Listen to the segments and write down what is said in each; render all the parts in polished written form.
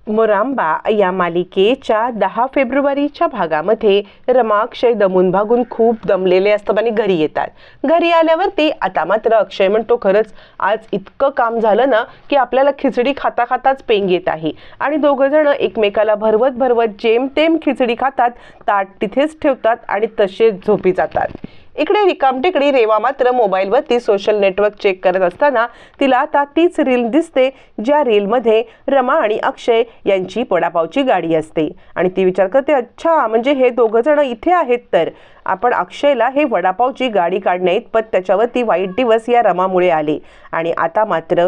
मोरांबा या मालिकेच्या 10 फेब्रुवारीच्या भागामध्ये रमा अक्षय दमून भागून खूप दमलेले असतात आणि घरी येतात। घरी आल्यावरती आता मात्र अक्षय म्हणतो, खरंच आज इतकं काम झालं ना की आपल्याला खिचडी खाता खाताच पेंग येत आहे। आणि दोघं जण एकमेकाला भरवत भरवत जेमतेम खिचडी खातात, ताट तिथेच ठेवतात आणि तसेच झोपी जातात। इकडे रिकामटेकडी रेवा मात्र मोबाईलवरती सोशल नेटवर्क चेक करत असताना तिला आता तीच रील दिसते, ज्या रीलमध्ये रमा आणि अक्षय यांची वडापावची गाडी असते। आणि ती विचार करते, अच्छा म्हणजे हे दोघं जण इथे आहेत, तर आपण अक्षयला हे वडापावची गाडी काढण्याइतपत त्याच्यावरती वाईट दिवस या रमामुळे आले आणि आता मात्र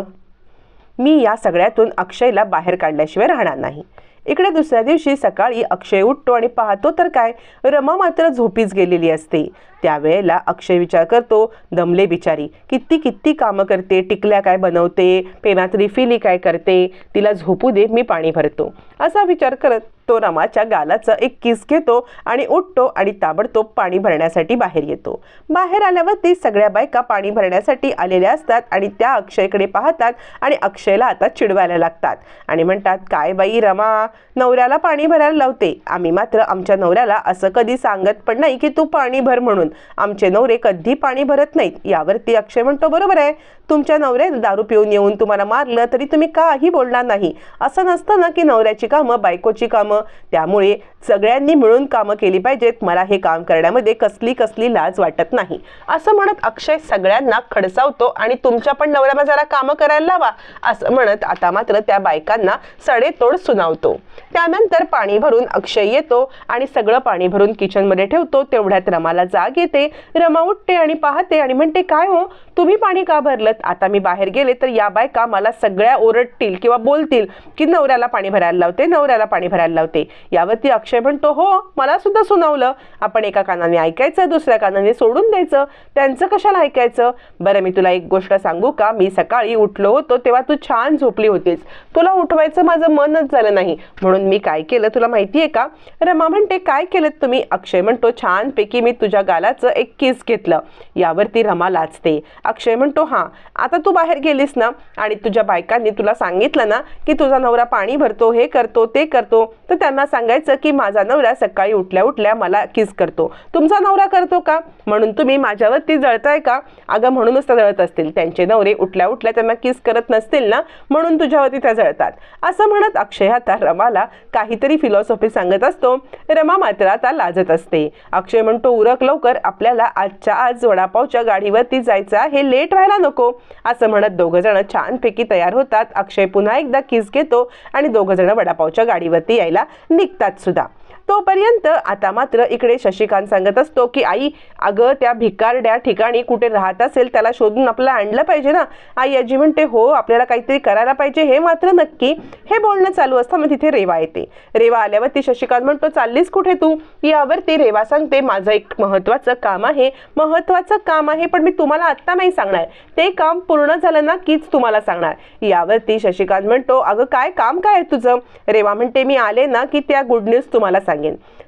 मी या सगळ्यातून अक्षयला बाहेर काढल्याशिवाय राहणार नाही। इकडे दुसऱ्या दिवशी सकाळी अक्षय उठतो आणि पाहतो तर काय, रमा मात्र झोपीच गेलेली असते। त्यावेळेला अक्षय विचार करतो, दमले बिचारी, किती किती कामं करते, टिकल्या काय बनवते, पेनात रिफिली काय करते, तिला झोपू दे, मी पाणी भरतो, असा विचार करत तो रमाच्या गालाचा एक किस घेतो आणि उठतो आणि ताबडतोब पाणी भरण्यासाठी बाहेर येतो। बाहेर आल्यावरती सगळ्या बायका पाणी भरण्यासाठी आलेल्या असतात आणि त्या अक्षयकडे पाहतात आणि अक्षयला आता चिडवायला लागतात आणि म्हणतात, काय बाई रमा, नवऱ्याला पाणी भरायला लावते, आम्ही मात्र आमच्या नवऱ्याला असं कधी सांगत पण नाही की तू पाणी भर म्हणून, आमचे नवरे कधी पाणी भरत नाहीत। यावरती अक्षय म्हणतो, बरोबर आहे, तुमच्या नवरे दारू पिऊन येऊन तुम्हाला मारलं तरी तुम्ही काही बोलणार नाही, असं नसतं ना की नवऱ्याची कामं बायकोची कामं, त्यामुळे सगळ्यांनी मिळून कामं केली पाहिजेत, मला हे काम करण्यामध्ये कसली लाज वाटत नाही, असं म्हणत अक्षय सगळ्यांना खडसावतो आणि तुमच्या पण नवऱ्याला जरा कामं करायला लावा, असं म्हणत आता मात्र त्या बायकांना सडेतोड सुनावतो। त्यानंतर पाणी भरून अक्षय येतो आणि सगळं पाणी भरून किचनमध्ये ठेवतो। तेवढ्यात रमाला जाग येते, रमा उठते आणि पाहते आणि म्हणते, काय हो, तुम्ही पाणी का भरलं? आता मी बाहेर गेले तर या बायका मला सगळ्या ओरडतील किंवा बोलतील की नवऱ्याला पाणी भरायला लावते, नवऱ्याला पाणी भरायला लावते। यावरती अक्षय म्हणतो, हो मला सुद्धा सुनावलं, आपण एका कानाने ऐकायचं, दुसऱ्या कानाने सोडून द्यायचं, त्यांचं कशाला ऐकायचं? बरं मी तुला एक गोष्ट सांगू का, मी सकाळी उठलो होतो तेव्हा तू छान झोपली होतीस, तुला उठवायचं माझं मनच झालं नाही, म्हणून मी काय केलं तुला माहितीये का? रमा म्हणते, काय केलं तुम्ही? अक्षय म्हणतो, छानपैकी मी तुझ्या गालाचं एक किस घेतलं। यावरती रमा लाजते। अक्षय म्हणतो, हां आता तू बाहेर गेलीस ना आणि तुझ्या बायकांनी तुला सांगितलं ना की तुझा नवरा पाणी भरतो, हे करतो ते करतो, तर त्यांना सांगायचं की माझा नवरा सकाळी उठल्या उठल्या मला किस करतो, तुमचा नवरा करतो का म्हणून तुम्ही माझ्यावरती जळताय का? अगं म्हणूनच त्या जळत असतील, त्यांचे नवरे उठल्या उठल्या त्यांना किस करत नसतील ना म्हणून तुझ्यावरती त्या जळतात, असं म्हणत अक्षय आता रमाला काहीतरी फिलॉसॉफी सांगत असतो। रमा मात्र आता लाजत असते। अक्षय म्हणतो, उरक लवकर, आपल्याला आजच्या आज वडापावच्या गाडीवरती जायचं आहे, लेट व्हायला नको, असं म्हणत दोघं जण छानपैकी तयार होतात। अक्षय पुन्हा एकदा किस घेतो आणि दोघं जण वडापावच्या गाडीवरती यायला निघतात सुद्धा। तोपर्यंत आता मात्र इकडे शशिकांत सांगत असतो की आई, अगं त्या भिकारड्या ठिकाणी कुठे राहत असेल त्याला शोधून आपल्याला आणलं पाहिजे ना। आई आजी म्हणते, हो आपल्याला काहीतरी करायला पाहिजे, हे मात्र नक्की। हे बोलणं चालू असताना तिथे रेवा येते। रेवा आल्यावरती शशिकांत म्हणतो, चाललीस कुठे तू? यावरती रेवा सांगते, माझं एक महत्त्वाचं काम आहे, पण मी तुम्हाला आत्ता नाही सांगणार, ते काम पूर्ण झालं ना कीच तुम्हाला सांगणार। यावरती शशिकांत म्हणतो, अगं काय काम काय आहे तुझं? रेवा म्हणते, मी आले ना की त्या गुड न्यूज तुम्हाला सांगेन।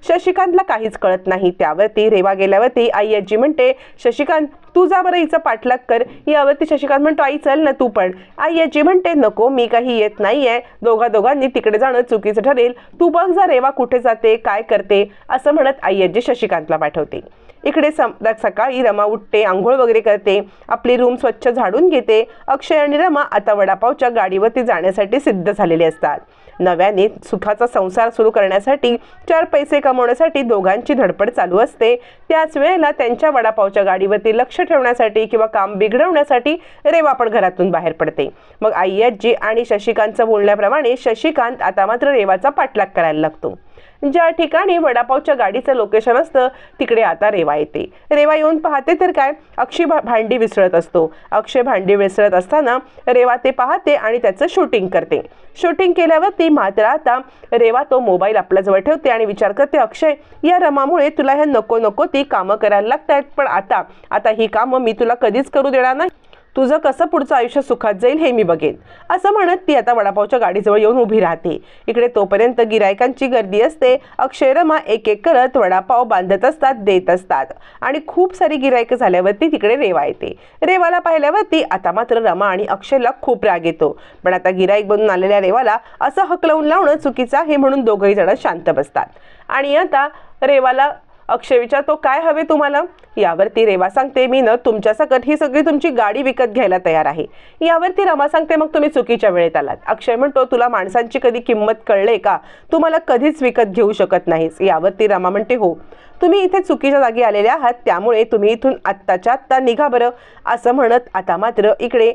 शशिकांतला काहीच कळत नाही। त्यावरती रेवा गेल्यावरती आई आजी म्हणते, शशिकांत तू जा बरं हिचा पाठलाग कर। यावरती शशिकांत म्हणतो, आई चल ना तू पण। आई आजी म्हणते, नको मी काही येत नाहीये, दोघांनी तिकडे जाणं चुकीचं ठरेल, तू बघ जा रेवा कुठे जाते काय करते, असं म्हणत आई आजी शशिकांतला पाठवते। इकडे सकाळी रमा उठते, आंघोळ वगैरे करते, आपली रूम स्वच्छ झाडून घेते। अक्षय आणि रमा आता वडापावच्या गाडीवरती जाण्यासाठी सिद्ध झालेले असतात। नव्याने सुखाचा संसार सुरू करण्यासाठी, 4 पैसे कमवण्यासाठी दोघांची धडपड चालू असते। त्याच वेळेला त्यांच्या वडापावच्या गाडीवरती लक्ष ठेवण्यासाठी किंवा काम बिघडवण्यासाठी रेवा पण घरातून बाहेर पडते। मग आई आजी आणि शशिकांतचं बोलण्याप्रमाणे शशिकांत आता मात्र रेवाचा पाठलाग करायला लागतो। ज्या ठिकाणी वडापावच्या गाडीचं लोकेशन असतं तिकडे आता रेवा येते। रेवा येऊन पाहते तर काय, अक्षय भांडी विसरत असतो। अक्षय भांडी विसरत असताना रेवा ते पाहते आणि त्याचं शूटिंग करते। शूटिंग केल्यावरती मात्र आता रेवा तो मोबाईल आपल्याजवळ ठेवते आणि विचार करते, अक्षय या रमामुळे तुला ह्या नको ती कामं करायला लागतात, पण आता ही कामं मी तुला कधीच करू देणार नाही, तुझं कसं पुढचं आयुष्य सुखात जाईल हे मी बघेन, असं म्हणत ती आता वडापावच्या गाडीजवळ येऊन उभी राहते. इकडे तोपर्यंत गिरायकांची गर्दी असते. अक्षय रमा एक एक करत वडापाव बांधत असतात, देत असतात आणि खूप सारी गिरायकं झाल्यावरती तिकडे रेवा येते. रेवाला पाहिल्यावरती आता मात्र रमा आणि अक्षयला खूप राग येतो. पण आता गिराईक बनून आलेल्या रेवाला असं हकलवून लावणं चुकीचं आहे म्हणून दोघंही जण शांत बसतात. आणि आता रेवाला अक्षय विचारतो, काय हवे तुम्हाला? यावरती रेवा सांगते, मी न तुमच्यासकट ही सगळी तुमची गाडी विकत घ्यायला तयार आहे. यावरती रमा सांगते, मग तुम्ही चुकीच्या वेळेत आलात. अक्षय म्हणतो, तुला माणसांची कधी किंमत कळले का? तू मला कधीच विकत घेऊ शकत नाहीस. यावरती रमा म्हणते, हो, तुम्ही इथे चुकीच्या जागी आलेले आहात, त्यामुळे तुम्ही इथून आत्ताच्या आत्ता निघा बरं. असं म्हणत आता मात्र इकडे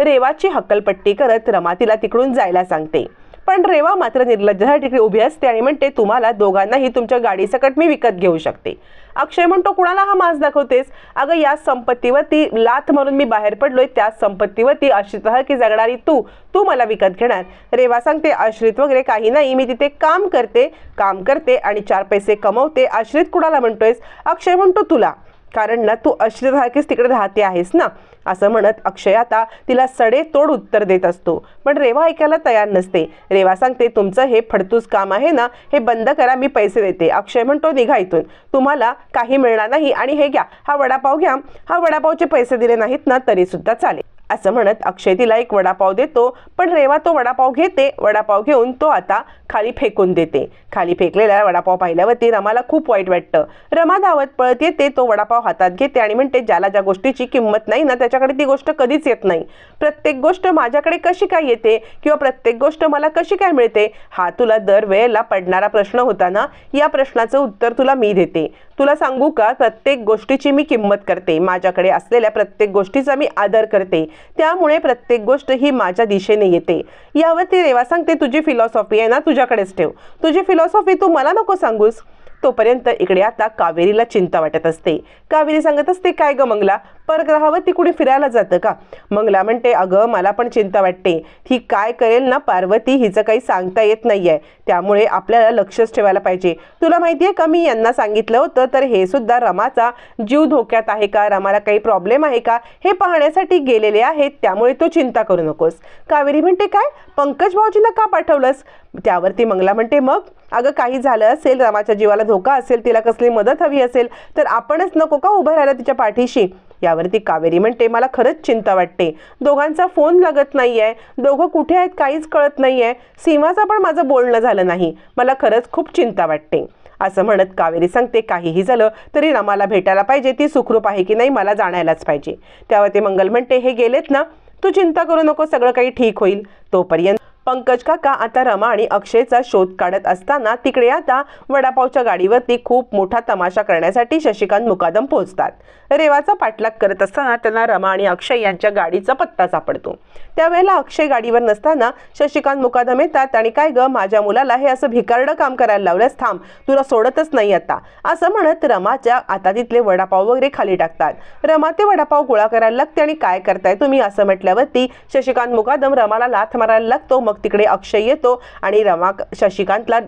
रेवाची हक्कलपट्टी करत रमा तिला तिकडून जायला सांगते. पण रेवा मात्र निर्लज्जपणे तिकडे उभी असते आणि म्हणते, तुम्हाला दोघांनाही तुमच्या गाडीसकट मी विकत घेऊ शकते. अक्षय म्हणतो, कुणाला हा माज दाखवतेस? अगं, या संपत्तीवरती लाथ मारून मी बाहेर पडलोय, त्या संपत्तीवरती आश्रित राह की जगणारी तू मला विकत घेणार? रेवा सांगते, आश्रित वगैरे काही नाही, मी तिथे काम करते आणि 4 पैसे कमवते. आश्रित कुणाला म्हणतोयस? अक्षय म्हणतो, तुला, कारण ना तू आश्रित राहतेस तिकडे राहते आहेस ना. असं म्हणत अक्षय आता तिला सडेतोड उत्तर देत असतो. पण रेवा ऐकायला तयार नसते. रेवा सांगते, तुमचं हे फडतूस काम आहे ना, हे बंद करा, मी पैसे देते. अक्षय म्हणतो, निघा इथून, तुम्हाला काही मिळणार नाही आणि हे घ्या, हा वडापाव घ्या. हा वडापावचे पैसे दिले नाहीत ना तरी सुद्धा चालेल. असं म्हणत अक्षय तिला एक वडापाव देतो. पण रेवा तो वडापाव घेते. वडापाव घेऊन तो आता खाली फेकून देते. खाली फेकलेला वडापाव पाहिल्यावरती रमाला खूप वाईट वाटतं. रमा धावत पळत येते, तो वडापाव हातात घेते आणि म्हणते, ज्याला ज्या गोष्टीची किंमत नाही ना त्याच्याकडे ती गोष्ट कधीच येत नाही. प्रत्येक गोष्ट माझ्याकडे कशी काय येते किंवा प्रत्येक गोष्ट मला कशी काय मिळते, हा तुला दरवेळेला पडणारा प्रश्न होता ना, या प्रश्नाचं उत्तर तुला मी देते. तुला सांगू का, प्रत्येक गोष्टीची मी किंमत करते. माझ्याकडे असलेल्या प्रत्येक गोष्टीचा मी आदर करते. त्यामुळे प्रत्येक गोष्ट ही माझ्या दिशेने येते. यावरती रेवा सांगते, तुझी फिलॉसॉफी आहे ना, तुझ्याकडेच ठेव. तुझी फिलॉसॉफी तू मला नको सांगूस. तोपर्यंत इकडे आता कावेरीला चिंता वाटत असते. कावेरी सांगत असते, काय ग मंगला, परग्रहावरती कुणी फिरायला जातं का? मंगला म्हणते, अगं मला पण चिंता वाटते. ही काय करेल ना पार्वती, हिचं काही सांगता येत नाहीये. त्यामुळे आपल्याला लक्षच ठेवायला पाहिजे. तुला माहितीये का, मी यांना सांगितलं होतं तर हे सुद्धा रमाचा जीव धोक्यात आहे का, रमाला काही प्रॉब्लेम आहे का हे पाहण्यासाठी गेलेले आहेत. त्यामुळे तू चिंता करू नकोस. कावेरी म्हणते, काय पंकज भाऊजींना का पाठवलंस? त्यावरती मंगला म्हणते, मग अगं काही झालं असेल, रमाच्या जीवाला धोका असेल, तिला कसली मदत हवी असेल तर आपणच नको का उभं राहायला तिच्या पाठीशी? यावरती कावेरी म्हणते, मला खरंच चिंता वाटते. दोघांचा फोन लागत नाहीये, दोघं कुठे आहेत काहीच कळत नाहीये. सीमाचा पण माझं बोलणं झालं नाही. मला खरंच खूप चिंता वाटते. असं म्हणत कावेरी सांगते, काहीही झालं तरी रमाला भेटायला पाहिजे. ती सुखरूप आहे की नाही मला जाणायलाच पाहिजे. त्यावरती मंगल म्हणते, हे गेलेत ना, तू चिंता करू नको, सगळं काही ठीक होईल. तोपर्यंत पंकज काका आता रमा आणि अक्षयचा शोध काढत असताना तिकडे आता वडापावच्या गाडीवरती खूप मोठा तमाशा करण्यासाठी शशिकांत मुकादम पोहोचतात. रेवाचा पाठलाग करत असताना त्यांना रमा आणि अक्षय यांच्या गाडीचा पत्ता सापडतो. त्यावेळेला अक्षय गाडीवर नसताना शशिकांत मुकादम येतात आणि काय ग, माझ्या मुलाला हे असं भिकारडं काम करायला लावलंस, थांब, तुला सोडतच नाही आता. असं म्हणत रमाच्या आता तिथले वडापाव वगैरे खाली टाकतात. रमा ते वडापाव गोळा करायला लागते आणि काय करताय तुम्ही असं म्हटल्यावरती शशिकांत मुकादम रमाला लाथ मारायला लागतो. मग तिकडे अक्षय येतो आणि रमा शशिकांतला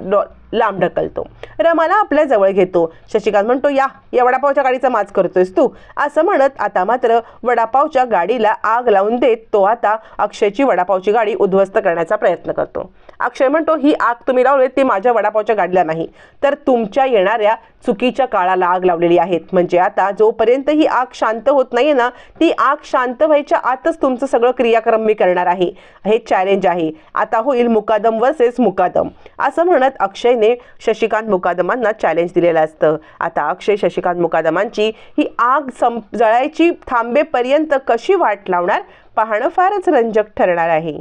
लांब ढकलतो. रमाला आपल्या जवळ घेतो. शशिकांत म्हणतो, या वडापावच्या गाडीचा माज करतोयस तू? असं म्हणत आता मात्र वडापावच्या गाडीला आग लावून देत तो आता अक्षयची वडापावची गाडी उद्ध्वस्त करण्याचा प्रयत्न करतो. अक्षय म्हणतो, ही आग तुम्ही लावली ती माझ्या वडापावच्या गाडीला नाही, तर तुमच्या येणाऱ्या चुकीच्या काळाला आग लावलेली आहेत. म्हणजे आता जोपर्यंत ही आग शांत होत नाहीये ना, ती आग शांत व्हायच्या आतच तुमचं सगळं क्रियाक्रम मी करणार आहे. हे चॅलेंज आहे. आता होईल मुकादम वर्सेस मुकादम. असं म्हणत अक्षयने शशिकांत मुकादमांना चॅलेंज दिलेलं असतं. आता अक्षय शशिकांत मुकादमांची ही आग जळायची थांबेपर्यंत कशी वाट लावणार पाहणं फारच रंजक ठरणार आहे.